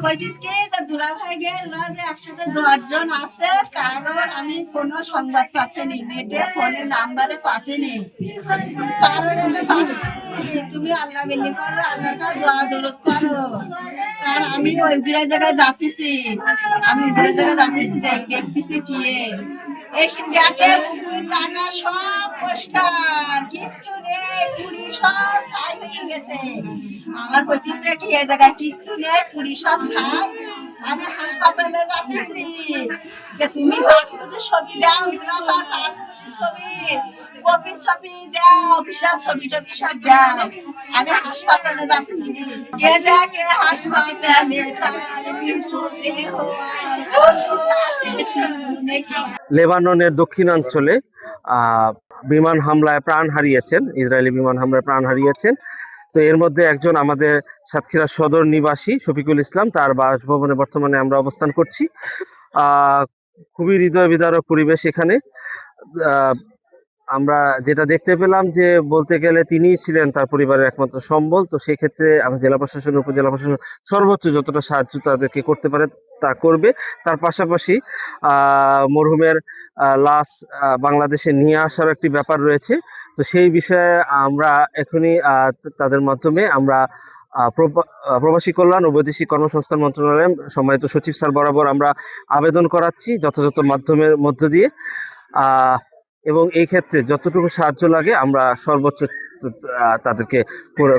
কইতিস কি যে দুলা ভাই গেল যে একসাথে 10 জন আছে, কারণ আমি কোনো সংবাদ পাচ্ছি নেটে ফোনে নাম্বারে পাচ্ছি, কারণ এতে পাচ্ছি তুমি আল্লাহ বিল্লি করো, আল্লাহর কাছে দোয়া দরুদ করো। আর আমি ওই দূরের জায়গায় যাচ্ছি, যাই দেখতেছি কি এসে দেখে পুকুর জায়গা সব পরিষ্কার, কিচ্ছু নেই, পুরি সব ছাই হয়ে গেছে। আমার কইতেছে কি এই জায়গায় কিচ্ছু নেই, পুরি সব ছাই। আমি হাসপাতালে যাচ্ছি যে তুমি পাসপোর্টের ছবি দাও, পাসপোর্টের ছবি, কপির ছবি দাও, ভিসার ছবি টবি সব দাও। আমি হাসপাতালে যাচ্ছি, কে দেখে হাসপাতালে তার মৃত্যু দেহ আর ওষুধ আসেছি নাকি। লেবাননের দক্ষিণাঞ্চলে বিমান হামলায় প্রাণ হারিয়েছেন, ইসরায়েলি বিমান হামলায় প্রাণ হারিয়েছেন। তো এর মধ্যে একজন আমাদের সাতক্ষীরা সদর নিবাসী শফিকুল ইসলাম, তার বাসভবনে বর্তমানে আমরা অবস্থান করছি। খুবই হৃদয় বিদারক পরিবেশ এখানে। আমরা যেটা দেখতে পেলাম যে বলতে গেলে তিনিই ছিলেন তার পরিবারের একমাত্র সম্বল। তো সেক্ষেত্রে আমি জেলা প্রশাসন, উপজেলা প্রশাসন সর্বোচ্চ যতটা সাহায্য তাদেরকে করতে পারে তা করবে। তার পাশাপাশি মরহুমের লাশ বাংলাদেশে নিয়ে আসার একটি ব্যাপার রয়েছে। তো সেই বিষয়ে আমরা এখনই তাদের মাধ্যমে আমরা প্রবাসী কল্যাণ ও বৈদেশিক কর্মসংস্থান মন্ত্রণালয়ের সম্মানিত সচিব স্যার বরাবর আমরা আবেদন করাচ্ছি যথাযথ মাধ্যমের মধ্য দিয়ে। এবং এই ক্ষেত্রে যতটুকু সাহায্য লাগে আমরা সর্বোচ্চ তাদেরকে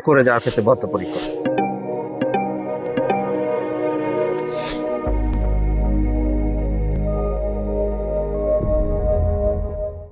করে যাওয়ার ক্ষেত্রে বদ্ধপরিকর।